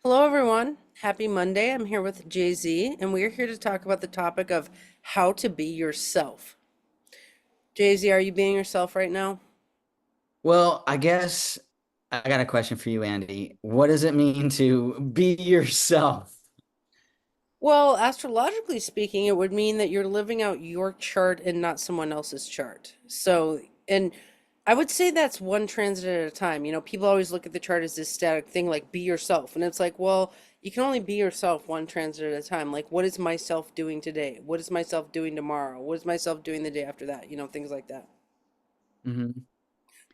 Hello, everyone. Happy Monday. I'm here with Jay Z, and we're here to talk about the topic of how to be yourself. Jay Z, are you being yourself right now? Well, I guess I got a question for you, Andy. What does it mean to be yourself? Well, astrologically speaking, it would mean that you're living out your chart and not someone else's chart. And I would say that's one transit at a time. People always look at the chart as this static thing, like be yourself. And it's like, well, you can only be yourself one transit at a time. Like, what is myself doing today? What is myself doing tomorrow? What is myself doing the day after that? Things like that. Mhm.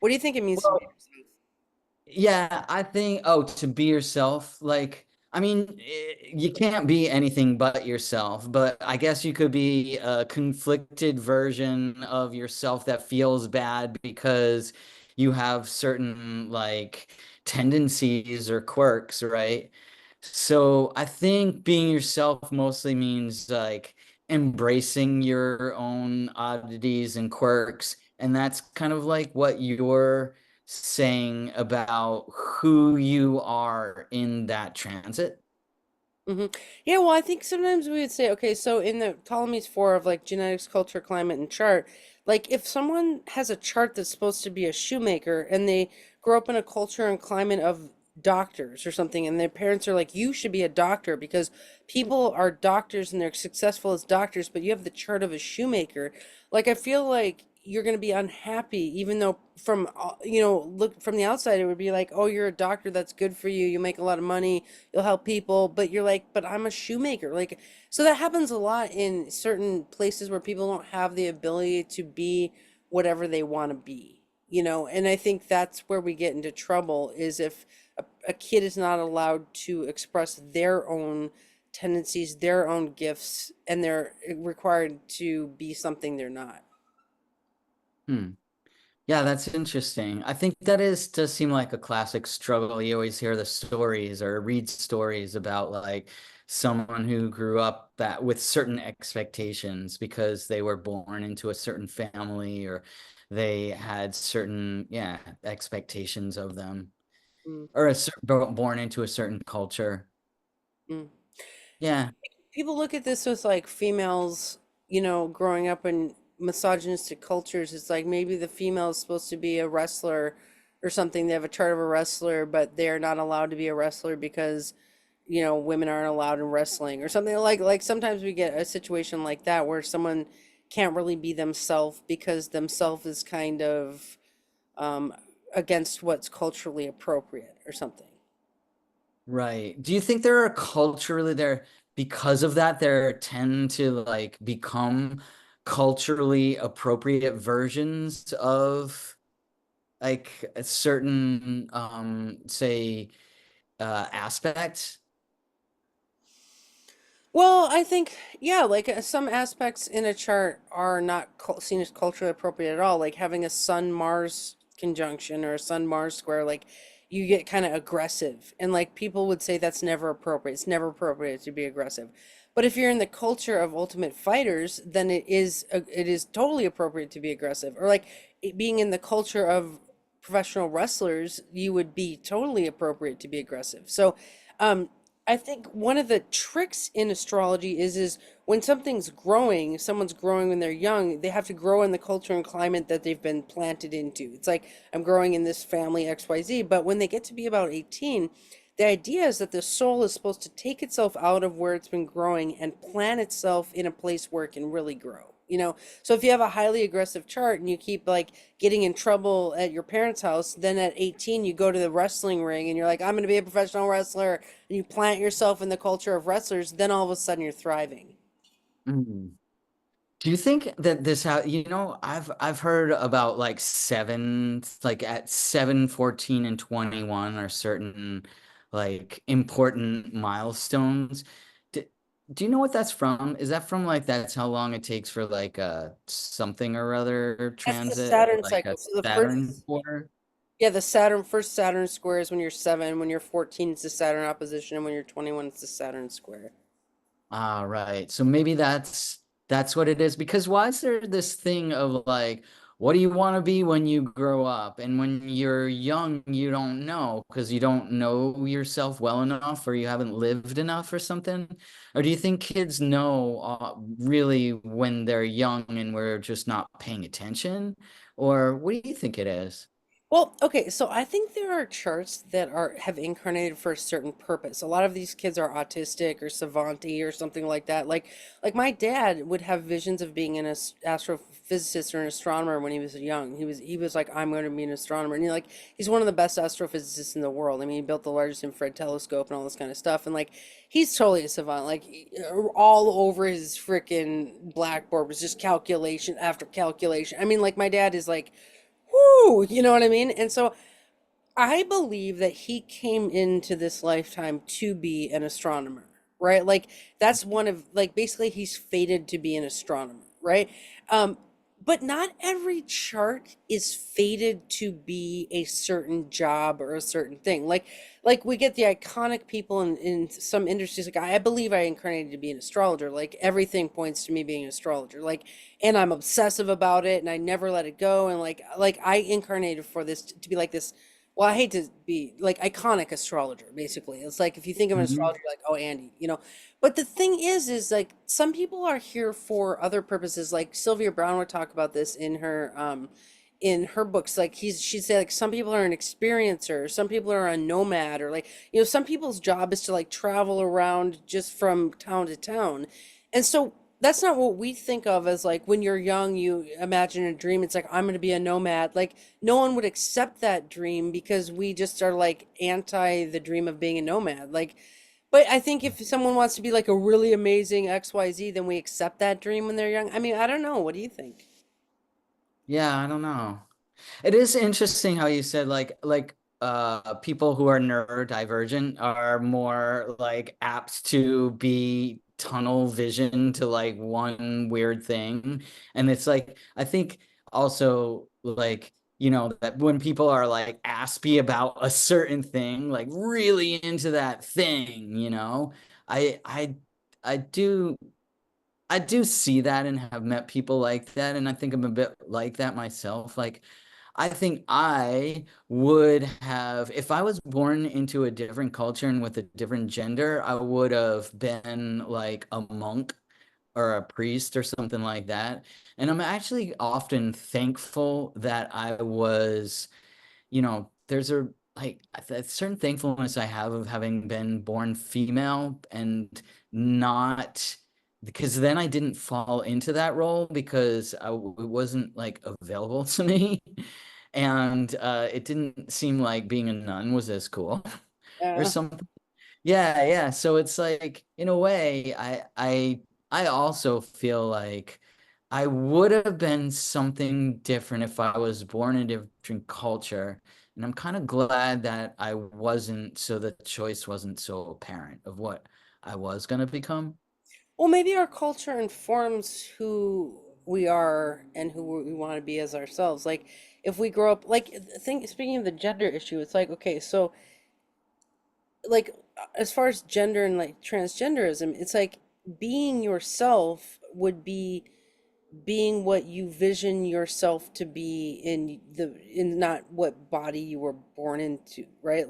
What do you think it means to be Well, yourself? yeah, I think, to be yourself, you can't be anything but yourself, but I guess you could be a conflicted version of yourself that feels bad because you have certain tendencies or quirks, right? So I think being yourself mostly means embracing your own oddities and quirks. And that's kind of like what you're saying about who you are in that transit. Hmm. Yeah, well, I think sometimes we would say, okay, so in the Ptolemy's four of like genetics, culture, climate, and chart, like if someone has a chart that's supposed to be a shoemaker and they grow up in a culture and climate of doctors or something, and their parents are like, you should be a doctor because people are doctors and they're successful as doctors, but you have the chart of a shoemaker. Like, I feel like you're going to be unhappy, even though look from the outside, it would be like, oh, you're a doctor, that's good for you, you make a lot of money, you'll help people, but you're like, but I'm a shoemaker. Like, so that happens a lot in certain places where people don't have the ability to be whatever they want to be. And I think that's where we get into trouble is if a kid is not allowed to express their own tendencies, their own gifts, and they're required to be something they're not. Hmm. Yeah, that's interesting. I think that does seem like a classic struggle. You always hear the stories or read stories about like someone who grew up that with certain expectations because they were born into a certain family or they had certain, yeah, expectations of them Mm, or born into a certain culture. mm. Yeah. People look at this with like females, growing up in misogynistic cultures. It's like maybe the female is supposed to be a wrestler or something. They have a chart of a wrestler, but they're not allowed to be a wrestler because, women aren't allowed in wrestling or something like sometimes we get a situation like that where someone can't really be themselves because themselves is kind of um, against what's culturally appropriate or something. Right. Do you think there are culturally there because of that there tend to like become culturally appropriate versions of like a certain say aspects? Well, I think, yeah, like some aspects in a chart are not seen as culturally appropriate at all. Like having a Sun Mars conjunction or a Sun Mars square, like you get kind of aggressive. And like people would say that's never appropriate. It's never appropriate to be aggressive. But if you're in the culture of ultimate fighters, then it is totally appropriate to be aggressive. Or like being in the culture of professional wrestlers, you would be totally appropriate to be aggressive. So, um, I think one of the tricks in astrology is when something's growing, someone's growing when they're young, they have to grow in the culture and climate that they've been planted into. It's like I'm growing in this family XYZ, but when they get to be about 18, the idea is that the soul is supposed to take itself out of where it's been growing and plant itself in a place where it can really grow. So if you have a highly aggressive chart and you keep like getting in trouble at your parents' house, then at 18 you go to the wrestling ring and you're like, I'm going to be a professional wrestler, and you plant yourself in the culture of wrestlers, then all of a sudden you're thriving. Mm. Do you think that I've heard about like like at 7, 14, and 21 are certain like important milestones. Do, do you know what that's from? Is that from like that's how long it takes for like a something or other That's the transit or Saturn like a cycle. So the Saturn first, quarter? yeah, the first Saturn square is when you're 7, when you're 14 it's the Saturn opposition, and when you're 21 it's the Saturn square. Ah, right. So maybe that's what it is. Because why is there this thing of like, what do you want to be when you grow up? And when you're young, you don't know because you don't know yourself well enough or you haven't lived enough or something. Or do you think kids know really when they're young and we're just not paying attention? Or what do you think it is? Well, okay, so I think there are charts that are have incarnated for a certain purpose. A lot of these kids are autistic or savanty or something like that. Like my dad would have visions of being an astrophysicist or an astronomer when he was young. He was like, I'm going to be an astronomer. And he's one of the best astrophysicists in the world. I mean, he built the largest infrared telescope and all this kind of stuff. And like he's totally a savant. Like all over his freaking blackboard was just calculation after calculation. I mean, like my dad is like whoo, you know what I mean? And so I believe that he came into this lifetime to be an astronomer, right? Like that's one of like basically he's fated to be an astronomer, right? Um, but not every chart is fated to be a certain job or a certain thing. Like we get the iconic people in some industries. Like I believe I incarnated to be an astrologer. Like everything points to me being an astrologer. Like and I'm obsessive about it and I never let it go. And like I incarnated for this to be like this well, I hate to be like iconic astrologer, basically. It's like if you think of an astrologer, you're like, oh, Andy, you know. But the thing is like some people are here for other purposes. Like Sylvia Brown would talk about this in her books. Like she'd say like some people are an experiencer, some people are a nomad, or like, you know, some people's job is to like travel around just from town to town. And so that's not what we think of as like when you're young, you imagine a dream. It's like, I'm going to be a nomad. Like, no one would accept that dream because we just are like anti the dream of being a nomad. Like, but I think if someone wants to be like a really amazing XYZ, then we accept that dream when they're young. I mean, I don't know. What do you think? Yeah, I don't know. It is interesting how you said people who are neurodivergent are more like apt to be tunnel vision to like one weird thing. And it's like I think also like that when people are like aspy about a certain thing, like really into that thing, I I I do I do see that and have met people like that, and I think I'm a bit like that myself. Like, I think I would have, if I was born into a different culture and with a different gender, I would have been like a monk or a priest or something like that. And I'm actually often thankful that I was there's a certain thankfulness I have of having been born female and not because then I didn't fall into that role because it wasn't like available to me. And it didn't seem like being a nun was as cool or Yeah. something. Yeah, yeah. So it's like in a way, I also feel like I would have been something different if I was born in a different culture. And I'm kind of glad that I wasn't, so the choice wasn't so apparent of what I was gonna become. Well, maybe our culture informs who we are and who we want to be as ourselves. Like, if we grow up, like, think, speaking of the gender issue, it's like, okay, so, like, as far as gender and like transgenderism, it's like being yourself would be being what you vision yourself to be in not what body you were born into, right?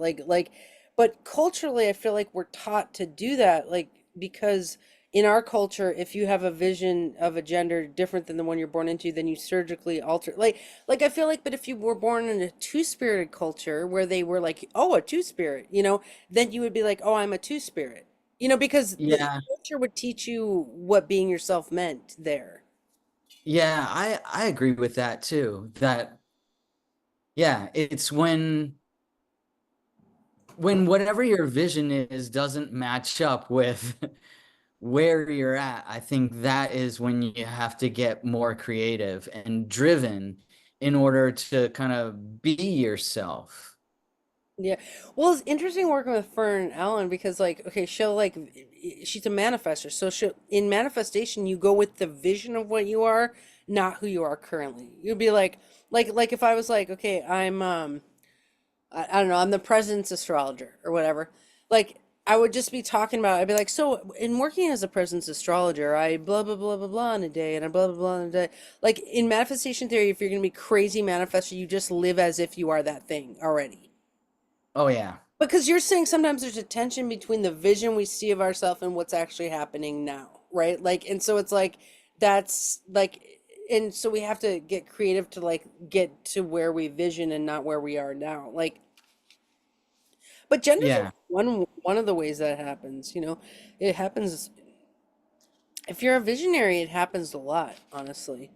But culturally I feel like we're taught to do that, like because in our culture if you have a vision of a gender different than the one you're born into, then you surgically alter like I feel like, but if you were born in a two-spirited culture where they were like, oh, a two-spirit, you know, then you would be like, oh, I'm a two-spirit, you know, because the Yeah, culture would teach you what being yourself meant there. yeah, I agree with that too. That yeah, it's when whatever your vision is doesn't match up with where you're at, I think that is when you have to get more creative and driven in order to kind of be yourself. Yeah. Well, it's interesting working with Fern and Ellen because like, okay, she'll like she's a manifester. So she in manifestation you go with the vision of what you are, not who you are currently. You'd be like if I was like, okay, I don't know, I'm the president's astrologer or whatever. Like I would just be talking about, I'd be like, so in working as a presence astrologer, I blah, blah, blah, blah, blah in a day, and I blah, blah, blah in a day. Like in manifestation theory, if you're going to be crazy manifester, you just live as if you are that thing already. Oh yeah. Because you're saying sometimes there's a tension between the vision we see of ourselves and what's actually happening now, right? Like, and so it's like, that's like, and so we have to get creative to like get to where we vision and not where we are now. Like, but gender's Yeah. one of the ways that happens, it happens. If you're a visionary, it happens a lot, honestly.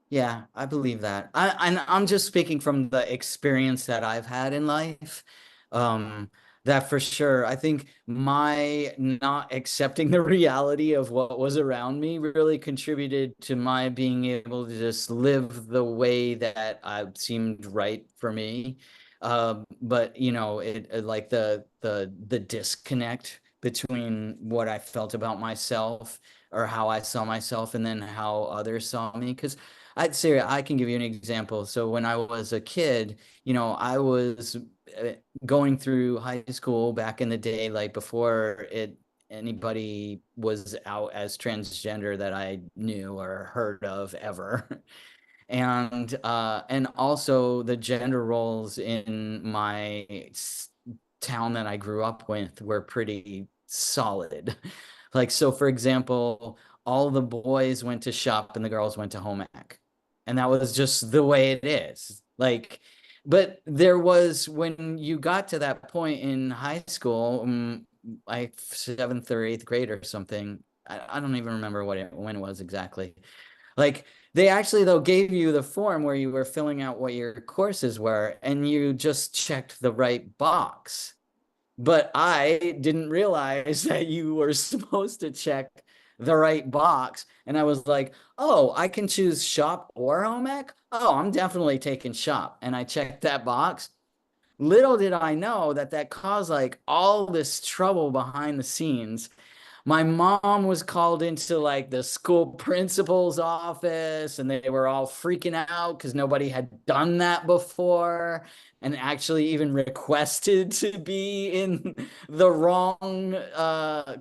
Yeah, I believe that. I'm just speaking from the experience that I've had in life. Um, that for sure, I think my not accepting the reality of what was around me really contributed to my being able to just live the way that seemed right for me. But like the disconnect between what I felt about myself or how I saw myself and then how others saw me. Because I'd say I can give you an example. So when I was a kid, I was uh, going through high school back in the day, like before anybody was out as transgender that I knew or heard of ever. And also the gender roles in my town that I grew up with were pretty solid. Like, so for example, all the boys went to shop and the girls went to home ec. And that was just the way it is. Like, but there was, when you got to that point in high school, like seventh or eighth grade or something, I don't even remember when it was exactly. Like, they actually though gave you the form where you were filling out what your courses were, and you just checked the right box. But I didn't realize that you were supposed to check the right box. And I was like, oh, I can choose shop or home ec. Oh, I'm definitely taking shop. And I checked that box. Little did I know that that caused like all this trouble behind the scenes. My mom was called into like the school principal's office and they were all freaking out because nobody had done that before and actually even requested to be in the wrong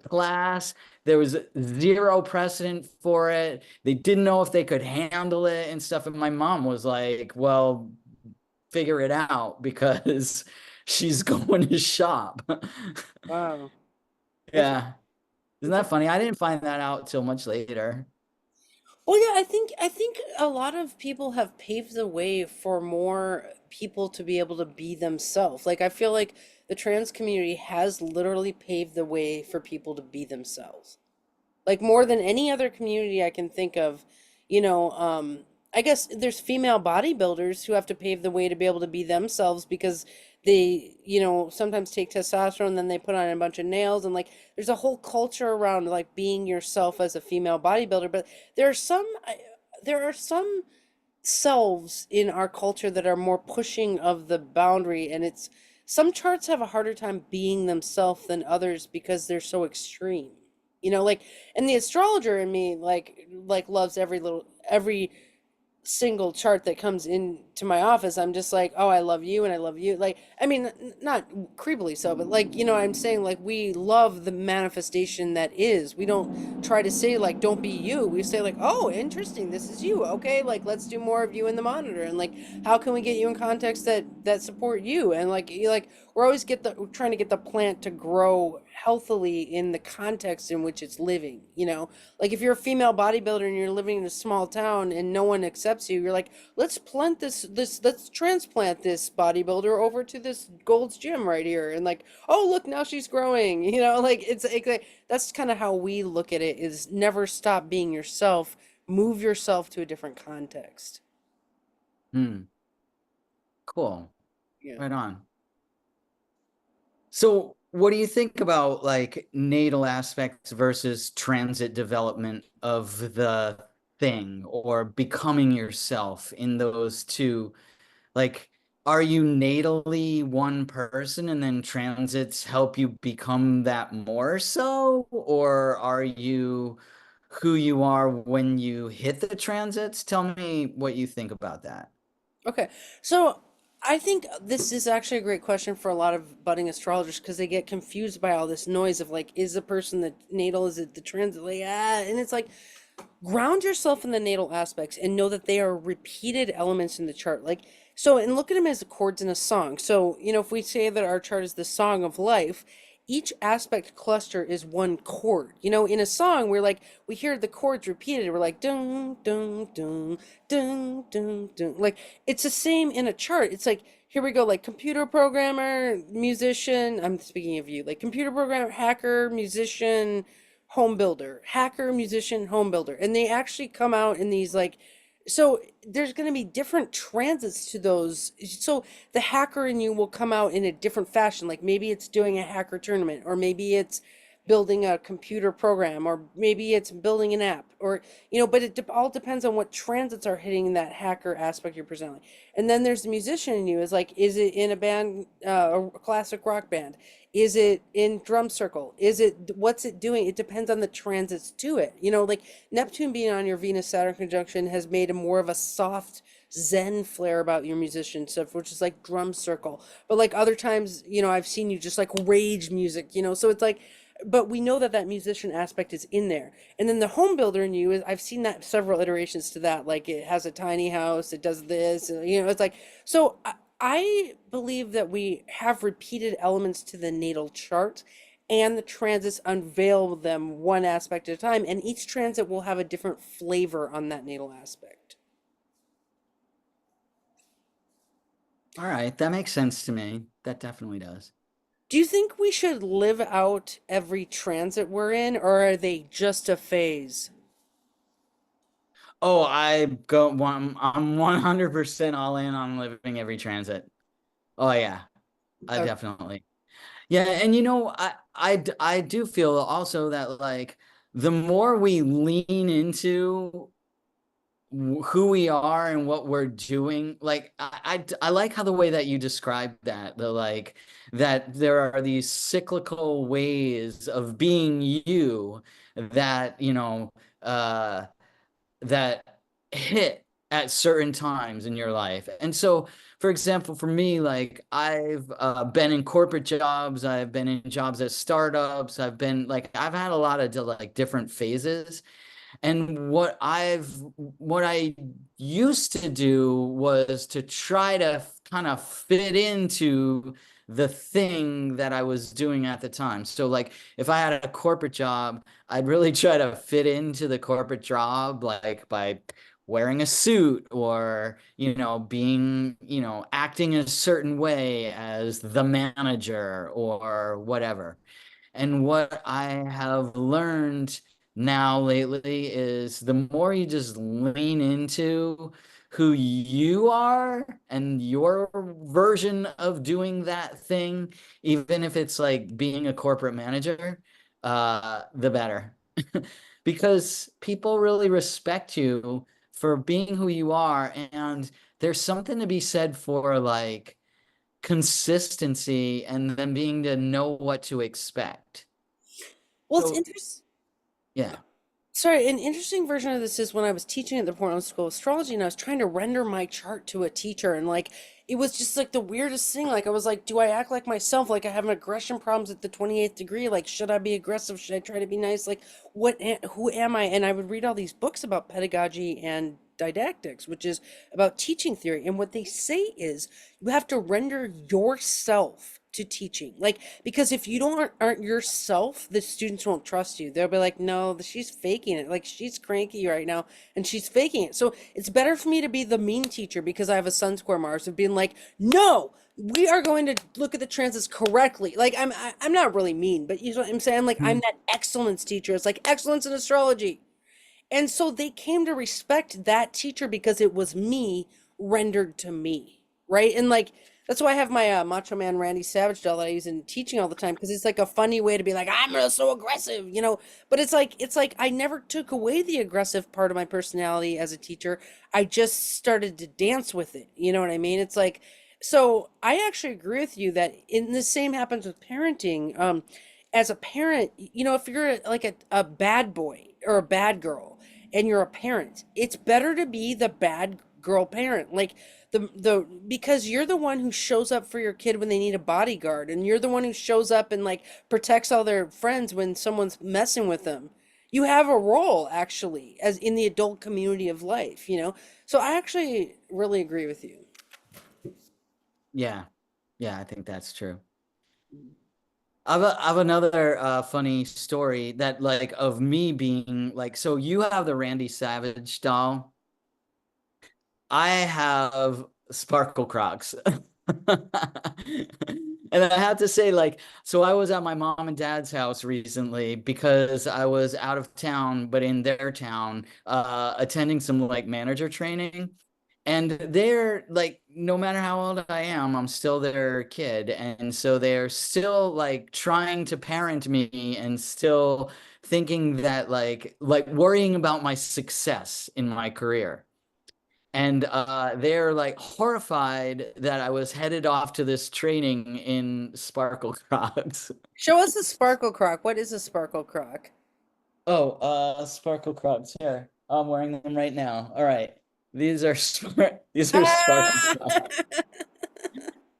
class. There was zero precedent for it. They didn't know if they could handle it and stuff. And my mom was like, well, figure it out because she's going to shop. Wow. Yeah. Isn't that funny? I didn't find that out till much later. Well, yeah, I think a lot of people have paved the way for more people to be able to be themselves. Like I feel like the trans community has literally paved the way for people to be themselves. Like more than any other community I can think of, you know, I guess there's female bodybuilders who have to pave the way to be able to be themselves because they, sometimes take testosterone and then they put on a bunch of nails and like there's a whole culture around like being yourself as a female bodybuilder. But there are some, there are some selves in our culture that are more pushing of the boundary, and it's some charts have a harder time being themselves than others because they're so extreme. Like, and the astrologer in me like loves every single chart that comes into my office. I'm just like, oh, I love you and I love you. Like, I mean, not creepily so, but like, I'm saying like we love the manifestation that is. We don't try to say like, don't be you. We say like, oh, interesting, this is you. Okay, like let's do more of you in the monitor, and like, how can we get you in context that support you? And like, we're always trying to get the plant to grow healthily in the context in which it's living. Like if you're a female bodybuilder and you're living in a small town and no one accepts you, you're like, let's transplant this bodybuilder over to this Gold's Gym right here, and like, oh look, now she's growing. Like like, that's kind of how we look at it: is never stop being yourself, move yourself to a different context. Hmm. Cool. Yeah. Right on. So, what do you think about like natal aspects versus transit development of the thing or becoming yourself in those two? Like, are you natally one person and then transits help you become that more so? Or are you who you are when you hit the transits? Tell me what you think about that. Okay. So I think this is actually a great question for a lot of budding astrologers because they get confused by all this noise of like, is the person the natal, is it the transit, like, and it's like, ground yourself in the natal aspects and know that they are repeated elements in the chart. Like, so, and look at them as chords in a song. So, if we say that our chart is the song of life, each aspect cluster is one chord. In a song, we hear the chords repeated. We're like, dun, dun, dun, dun, dun, dun. Like, it's the same in a chart. It's like, here we go, like computer programmer, musician. I'm speaking of you, like computer programmer, hacker, musician, home builder, hacker, musician, home builder. And they actually come out in these like, so there's going to be different transits to those. So the hacker in you will come out in a different fashion. Like maybe it's doing a hacker tournament, or maybe it's building a computer program, or maybe it's building an app, or, but it all depends on what transits are hitting that hacker aspect you're presenting. And then there's the musician in you is like, is it in a band, a classic rock band? Is it in drum circle? What's it doing? It depends on the transits to it. Like Neptune being on your Venus Saturn conjunction has made a more of a soft Zen flair about your musician stuff, which is like drum circle. But like other times, I've seen you just like rage music, so it's like, but we know that that musician aspect is in there. And then the home builder in you is, I've seen that several iterations to that. Like it has a tiny house, it does this, it's like, so I believe that we have repeated elements to the natal chart, and the transits unveil them one aspect at a time, and each transit will have a different flavor on that natal aspect. All right, that makes sense to me. That definitely does. Do you think we should live out every transit we're in, or are they just a phase? Oh, I'm 100% all in on living every transit. Oh yeah, I Okay. definitely. Yeah, and I do feel also that like the more we lean into who we are and what we're doing, like I like how the way that you described that, the like that there are these cyclical ways of being you that, uh that hit at certain times in your life. And so, for example, for me, like I've been in corporate jobs, I've been in jobs at startups, I've had a lot of like different phases. And what I used to do was to try to kind of fit into the thing that I was doing at the time. So like if I had a corporate job, I'd really try to fit into the corporate job, like by wearing a suit or, being, acting a certain way as the manager or whatever. And what I have learned now lately is the more you just lean into who you are and your version of doing that thing, even if it's like being a corporate manager, the better. Because people really respect you for being who you are. And there's something to be said for like, consistency and then being to know what to expect. Well, it's So interesting. yeah. Sorry, an interesting version of this is when I was teaching at the Portland School of Astrology and I was trying to render my chart to a teacher, and like it was just like the weirdest thing. Like I was like, do I act like myself? Like I have aggression problems at the 28th degree. Like should I be aggressive? Should I try to be nice? Like who am I? And I would read all these books about pedagogy and didactics, which is about teaching theory. And what they say is you have to render yourself to teaching. Like, because if you don't aren't yourself, the students won't trust you. They'll be like, no, she's faking it. Like she's cranky right now and she's faking it. So it's better for me to be the mean teacher because I have a Sun Square Mars of being like, no, we are going to look at the transits correctly. Like I'm not really mean, but you know what I'm saying? Like I'm Mhm. that excellence teacher. It's like excellence in astrology. And so they came to respect that teacher because it was me rendered to me, right? And like that's why I have my Macho Man Randy Savage doll that I use in teaching all the time because it's like a funny way to be like I'm so aggressive, But it's like I never took away the aggressive part of my personality as a teacher. I just started to dance with it. You know what I mean? It's like so I actually agree with you that in the same happens with parenting. As a parent, if you're like a bad boy or a bad girl and you're a parent, it's better to be the bad girl parent. Like the because you're the one who shows up for your kid when they need a bodyguard, and you're the one who shows up and like protects all their friends when someone's messing with them. You have a role actually as in the adult community of life, you know? So I actually really agree with you. Yeah. Yeah, I think that's true. I have another funny story that like of me being like, so you have the Randy Savage doll. I have Sparkle Crocs. And I have to say, like, so I was at my mom and dad's house recently because I was out of town, but in their town, attending some like manager training. And they're like, no matter how old I am, I'm still their kid. And so they're still like trying to parent me and still thinking that like worrying about my success in my career. And they're like horrified that I was headed off to this training in Sparkle Crocs. Show us a sparkle croc. What is a sparkle croc? Oh, Sparkle Crocs here. I'm wearing them right now. All right. These are Sparkle Ah! Crocs.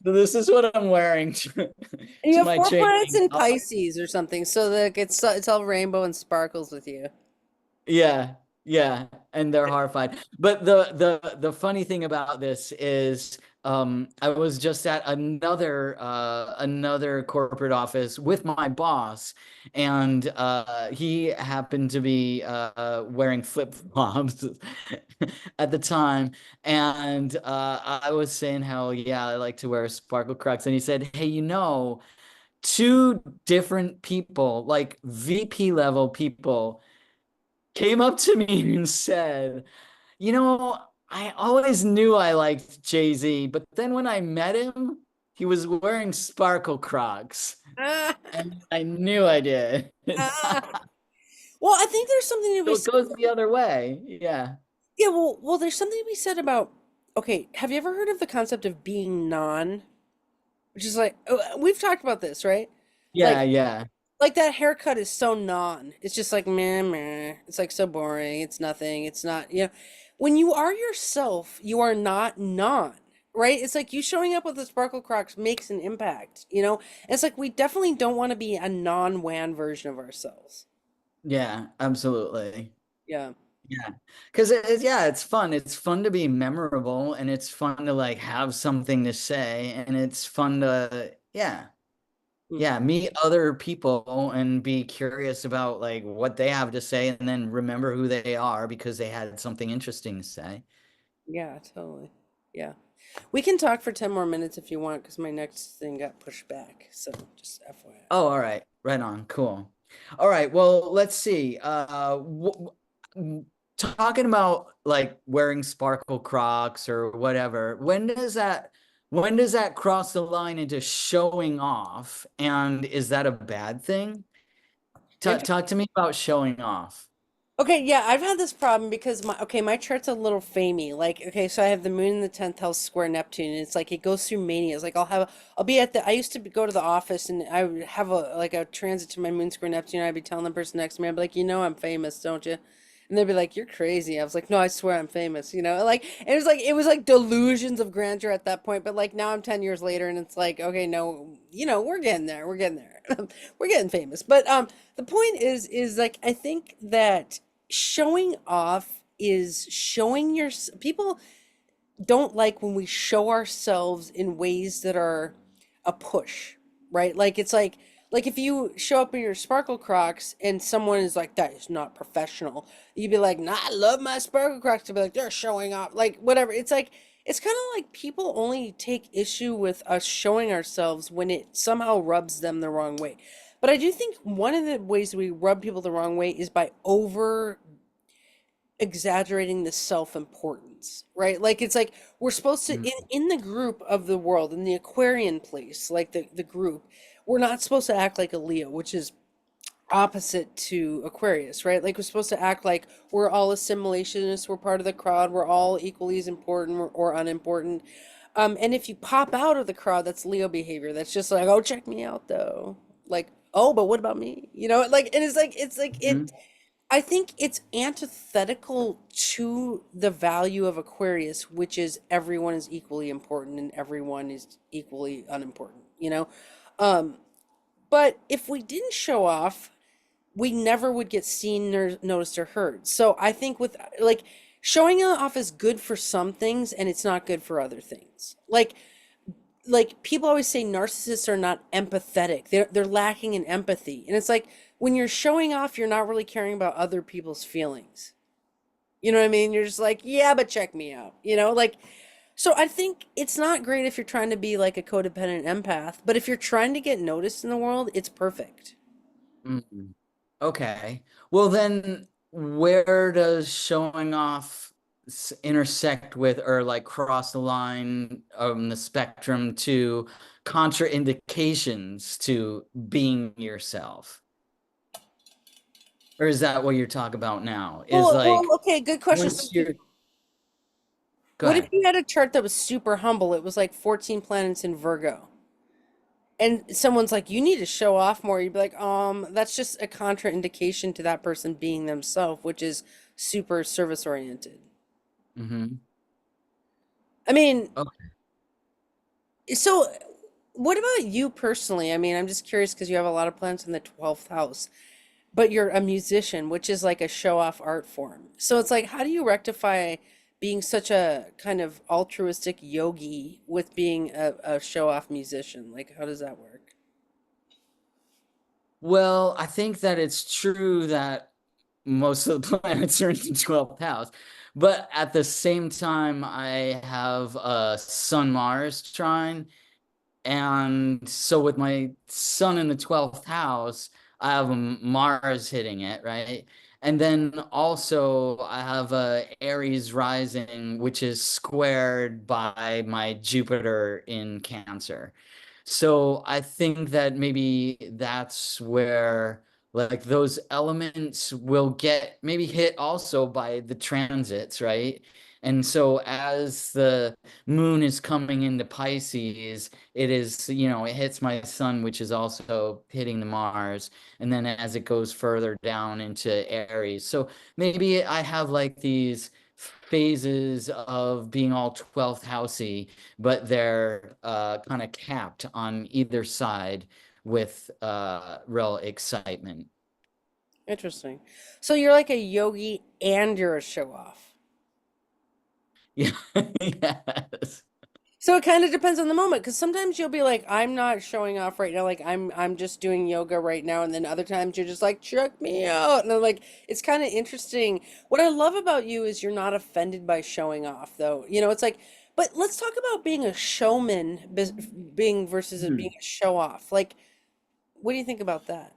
So this is what I'm wearing You to have my four planets training. in Pisces or something, so like it's all rainbow and sparkles with you. Yeah, yeah, and they're horrified. But the funny thing about this is I was just at another corporate office with my boss, and he happened to be wearing flip-flops at the time. And I was saying how, yeah, I like to wear sparkle Crocs, and he said, "Hey, two different people, like VP level people, came up to me and said, I always knew I liked Jay-Z, but then when I met him, he was wearing sparkle Crocs, Ah, and I knew I did." ah. Well, I think there's something to be So it said. goes the other way. Yeah. Yeah, well, there's something to be said about. Okay, have you ever heard of the concept of being non? Which is like we've talked about this, right? Yeah, Like yeah. like that haircut is so non. It's just like meh meh. It's like so boring. It's nothing. It's not, you know. When you are yourself, you are not non, right? It's like you showing up with the sparkle crocs makes an impact, you know? It's like we definitely don't want to be a non-wan version of ourselves. Yeah, absolutely. Yeah. Yeah. Because yeah, it's fun. It's fun to be memorable, and it's fun to like have something to say, and it's fun to, yeah. Hmm. Yeah, meet other people and be curious about like what they have to say, and then remember who they are because they had something interesting to say. Yeah, totally. Yeah. We can talk for 10 more minutes if you want, because my next thing got pushed back. So just FYI. Oh, all right. Right on. Cool. All right. Well, let's see. Talking about like wearing sparkle Crocs or whatever, when does that cross the line into showing off? And is that a bad thing? Talk to me about showing off. Okay, yeah, I've had this problem because my chart's a little famey. Like, okay, so I have the moon in the 10th house square Neptune, and it's like it goes through manias. Like I'll be at the I used to go to the office and I would have a transit to my moon square Neptune, and I'd be telling the person next to me, I'd be like, you know I'm famous, don't you? And they'd be like, you're crazy. I was like, no, I swear I'm famous, you know? Like it was like delusions of grandeur at that point, but like now I'm 10 years later and it's like, okay, no, you know, we're getting there. We're getting there. We're getting famous. But the point is like I think that showing off is showing your people don't like when we show ourselves in ways that are a push, right? Like it's like if you show up in your sparkle crocs and someone is like that is not professional, you'd be like, nah, I love my sparkle crocs, to be like they're showing off, like whatever. It's like it's kind of like people only take issue with us showing ourselves when it somehow rubs them the wrong way. But I do think one of the ways we rub people the wrong way is by over exaggerating the self-importance, right? Like it's like we're supposed to Mm. in the group of the world, in the Aquarian place, like the group, we're not supposed to act like a Leo, which is opposite to Aquarius, right? Like we're supposed to act like we're all assimilationists, we're part of the crowd, we're all equally as important or unimportant. And if you pop out of the crowd, that's Leo behavior. That's just like, oh, check me out though. Like, oh, but what about me? You know, like, and it's like Mhm. I think it's antithetical to the value of Aquarius, which is everyone is equally important and everyone is equally unimportant, you know? Um, but if we didn't show off, we never would get seen or noticed or heard. So I think with like showing off is good for some things and it's not good for other things. Like people always say narcissists are not empathetic. They're lacking in empathy. And it's like when you're showing off, you're not really caring about other people's feelings. You know what I mean? You're just like, yeah, but check me out. Like so I think it's not great if you're trying to be like a codependent empath, but if you're trying to get noticed in the world, it's perfect. Mm. Okay. Well, then where does showing off intersect with or like cross the line on the spectrum to contraindications to being yourself? Or is that what you're talking about now? Is Well, like okay, good question. So once you're, go what if ahead. you had a chart that was super humble? It was like 14 planets in Virgo. And someone's like, you need to show off more. You'd be like, that's just a contraindication to that person being themselves, which is super service oriented. Hmm. I mean, Okay. so what about you personally? I mean, I'm just curious because you have a lot of planets in the 12th house, but you're a musician, which is like a show off art form. So it's like, how do you rectify being such a kind of altruistic yogi with being a show off musician? Like, how does that work? Well, I think that it's true that most of the planets are in the 12th house. But at the same time, I have a Sun Mars trine. And so with my Sun in the 12th house, I have a Mars hitting it, right? And then also I have a Aries rising, which is squared by my Jupiter in Cancer. So I think that maybe that's where like those elements will get maybe hit also by the transits, right? And so as the moon is coming into Pisces, it is, it hits my sun, which is also hitting the Mars. And then as it goes further down into Aries. So maybe I have like these phases of being all 12th housey, but they're kind of capped on either side with real excitement. Interesting. So you're like a yogi and you're a show off. Yeah. Yes. So it kind of depends on the moment because sometimes you'll be like, I'm not showing off right now, like I'm just doing yoga right now, and then other times you're just like, check me out. And I'm like, it's kind of interesting. What I love about you is you're not offended by showing off, though. It's like, but let's talk about being a showman being versus it being Hmm. a show off. Like, what do you think about that?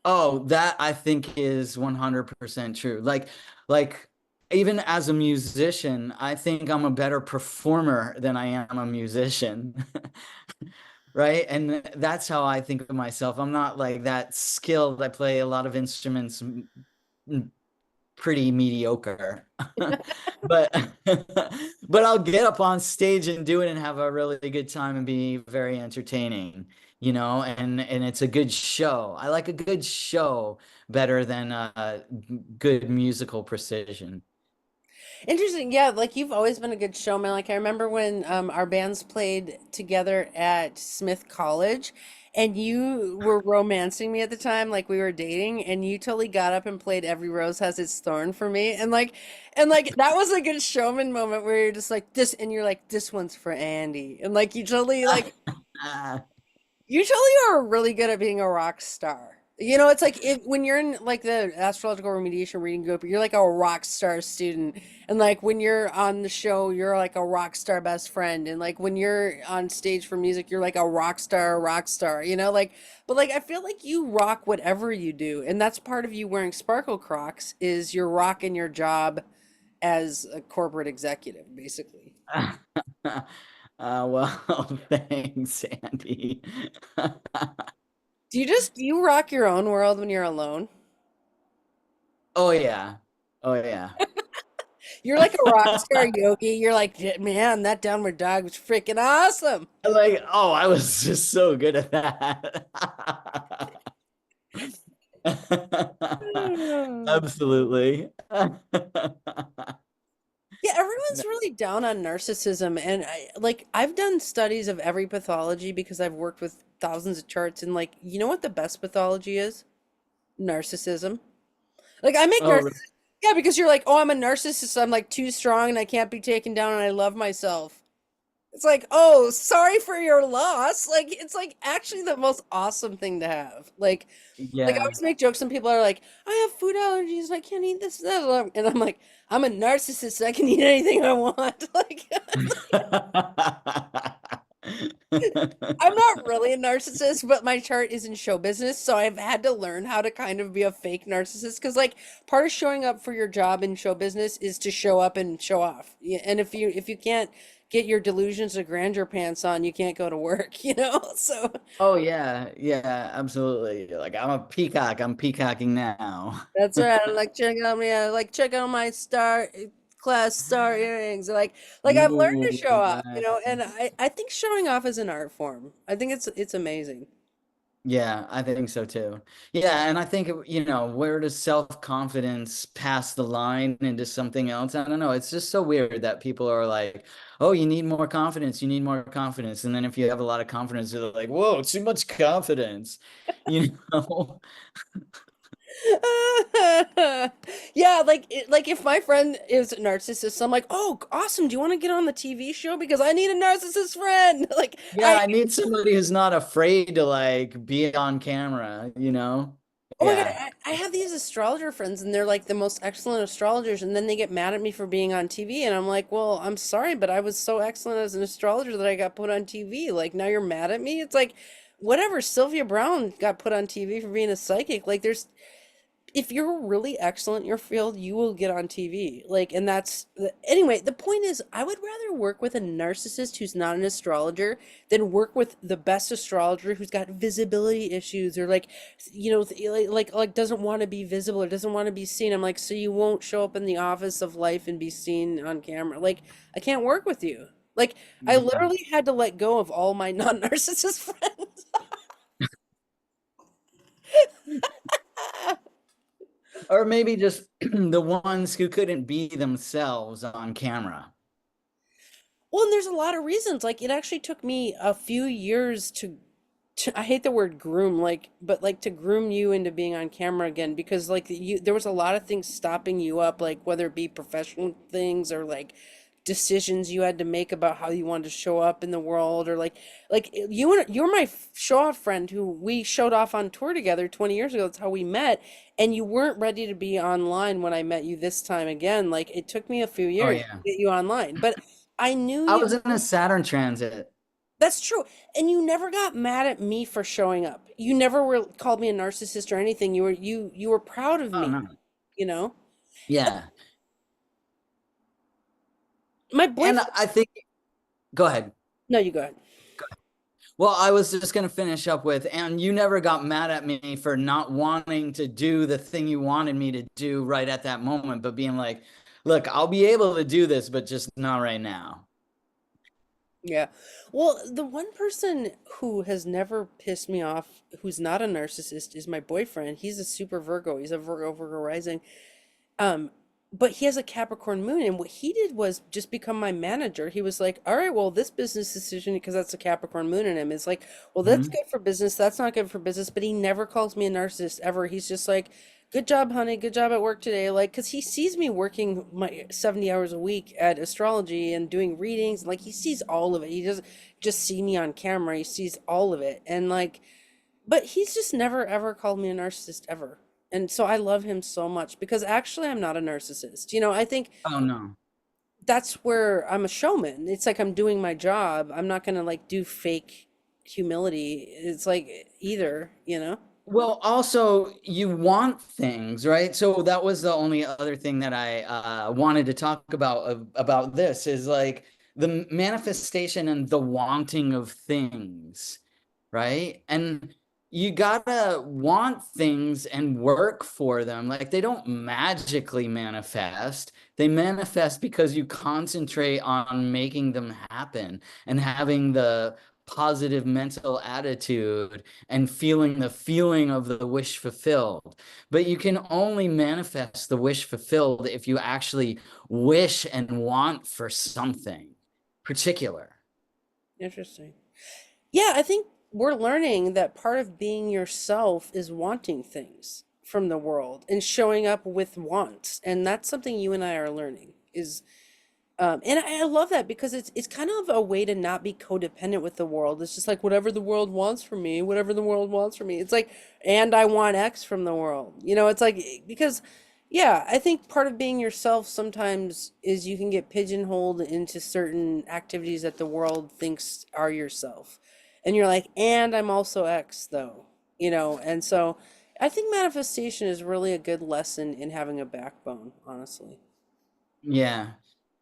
Oh, that I think is 100% true. Like even as a musician, I think I'm a better performer than I am a musician. Right? And that's how I think of myself. I'm not like that skilled. I play a lot of instruments pretty mediocre. But but I'll get up on stage and do it and have a really good time and be very entertaining, and it's a good show. I like a good show better than good musical precision. Interesting. Yeah, like you've always been a good showman. Like I remember when our bands played together at Smith College and you were romancing me at the time, like we were dating, and you totally got up and played Every Rose Has Its Thorn for me. And like that was a good showman moment where you're just like this and you're like, this one's for Andy. And like you totally like you totally are really good at being a rock star. It's like when you're in like the astrological remediation reading group, you're like a rock star student. And like when you're on the show, you're like a rock star best friend. And like when you're on stage for music, you're like a rock star, but like I feel like you rock whatever you do. And that's part of you wearing sparkle Crocs is you're rocking your job as a corporate executive, basically. Well, thanks, Andy. Do you rock your own world when you're alone? Oh yeah. Oh yeah. You're like a rock star yogi. You're like, "Yeah, man, that downward dog was freaking awesome." Like, oh, I was just so good at that. Absolutely. Yeah, everyone's really down on narcissism, and I've done studies of every pathology because I've worked with thousands of charts, and like, you know what the best pathology is? Narcissism. Like I make Oh, narcissism, yeah, because you're like, oh, I'm a narcissist, so I'm like too strong and I can't be taken down and I love myself. It's like, oh, sorry for your loss. Like it's like actually the most awesome thing to have. Like I yeah. always make jokes and people are like, I have food allergies, I can't eat this, that, and I'm like, I'm a narcissist, so I can eat anything I want. Like I'm not really a narcissist, but my chart is in show business, so I've had to learn how to kind of be a fake narcissist because like part of showing up for your job in show business is to show up and show off. Yeah, and if you can't get your delusions of grandeur pants on, you can't go to work, you know? So Oh yeah, yeah, absolutely. Like I'm a peacock. I'm peacocking now. that's right. I like check out me. I like check out my star earrings. Like I've learned to Ooh, show off, you know, and nice. I think showing off is an art form. I think it's amazing. Yeah, I think so too. Yeah, and I think, where does self-confidence pass the line into something else? I don't know. It's just so weird that people are like, "Oh, you need more confidence. You need more confidence." And then if you have a lot of confidence, they're like, "Whoa, too much confidence." You know? Yeah, like if my friend is a narcissist, I'm like, "Oh, awesome. Do you want to get on the TV show because I need a narcissist friend?" Like Yeah, I need somebody who's not afraid to like be on camera? oh my God, Yeah. I have these astrologer friends and they're like the most excellent astrologers and then they get mad at me for being on TV and I'm like, "Well, I'm sorry, but I was so excellent as an astrologer that I got put on TV. Like now you're mad at me?" It's like whatever, Sylvia Brown got put on TV for being a psychic. Like there's if you're really excellent in your field, you will get on TV. Like, and anyway, the point is, I would rather work with a narcissist who's not an astrologer than work with the best astrologer who's got visibility issues or like, like doesn't want to be visible or doesn't want to be seen. I'm like, so you won't show up in the office of life and be seen on camera. Like, I can't work with you. Like, I Yeah. literally had to let go of all my non-narcissist friends. Or maybe just the ones who couldn't be themselves on camera. Well, and there's a lot of reasons. Like it actually took me a few years to I hate the word groom, like, but like to groom you into being on camera again because like there was a lot of things stopping you up, like whether it be professional things or like decisions you had to make about how you wanted to show up in the world or like you're my show off friend who we showed off on tour together 20 years ago. That's how we met. And you weren't ready to be online when I met you this time again. Like it took me a few Oh years to yeah. get you online, but I knew I you. was in a Saturn transit. That's true. And you never got mad at me for showing up. You never were called me a narcissist or anything. You were proud of Oh me, no. you know? Yeah. My And boyfriend, I think, go ahead. no, you go ahead. Well, I was just going to finish up with, and you never got mad at me for not wanting to do the thing you wanted me to do right at that moment, but being like, look, I'll be able to do this, but just not right now. Yeah. Well, the one person who has never pissed me off, who's not a narcissist, is my boyfriend. He's a super Virgo. He's a Virgo rising. Um, but he has a Capricorn moon, and what he did was just become my manager. He was like, "All right, well, this business decision, because that's a Capricorn moon in him, is like, well, that's Mhm. good for business. That's not good for business." But he never calls me a narcissist ever. He's just like, "Good job, honey. Good job at work today." Like, because he sees me working my 70 hours a week at astrology and doing readings. Like, he sees all of it. He doesn't just see me on camera. He sees all of it, and like. But he's just never ever called me a narcissist ever. And so I love him so much because actually I'm not a narcissist. You know, I think Oh no. that's where I'm a showman. It's like I'm doing my job. I'm not gonna like do fake humility. It's like either, you know? Well, also you want things, right? So that was the only other thing that I wanted to talk about this is like the manifestation and the wanting of things, right? And you gotta want things and work for them. Like they don't magically manifest. They manifest because you concentrate on making them happen and having the positive mental attitude and feeling the feeling of the wish fulfilled. But you can only manifest the wish fulfilled if you actually wish and want for something particular. Interesting. Yeah, I think we're learning that part of being yourself is wanting things from the world and showing up with wants. And that's something you and I are learning is and I love that because it's kind of a way to not be codependent with the world. It's just like whatever the world wants from me, whatever the world wants from me. It's like, and I want X from the world. You know, it's like because yeah, I think part of being yourself sometimes is you can get pigeonholed into certain activities that the world thinks are yourself. And you're like, and I'm also X though, you know, and so I think manifestation is really a good lesson in having a backbone, honestly. Yeah.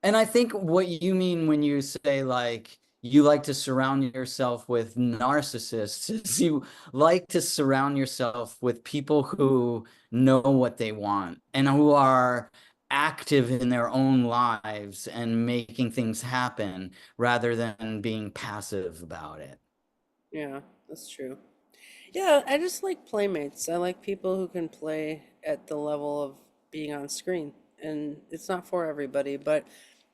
And I think what you mean when you say like you like to surround yourself with narcissists is you like to surround yourself with people who know what they want and who are active in their own lives and making things happen rather than being passive about it. Yeah, that's true. Yeah, I just like playmates. I like people who can play at the level of being on screen. And it's not for everybody, but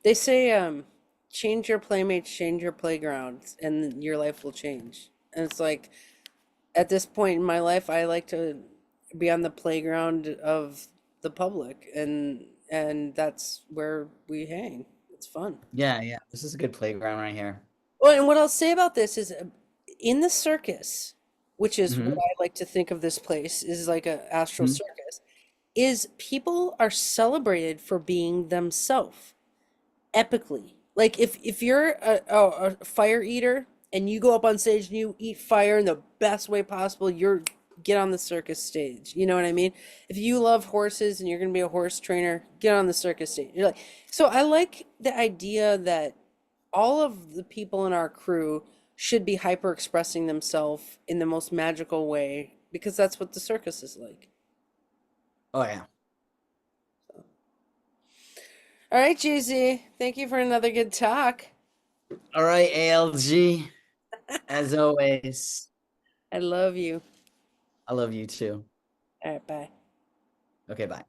they say change your playmates, change your playgrounds, and your life will change. And it's like at this point in my life, I like to be on the playground of the public and that's where we hang. It's fun. Yeah, yeah. This is a good playground right here. Well, and what I'll say about this is in the circus, which is what Hmm. I like to think of this place, is like a astral circus, is people are celebrated for being themselves epically. Like if you're a fire eater and you go up on stage and you eat fire in the best way possible, you're get on the circus stage. You know what I mean? If you love horses and you're gonna be a horse trainer, get on the circus stage. You're like, so I like the idea that all of the people in our crew should be hyper expressing themselves in the most magical way because that's what the circus is like. Oh yeah. All right, GZ, thank you for another good talk. All right, ALG, as always. I love you. I love you too. All right, bye. Okay, bye.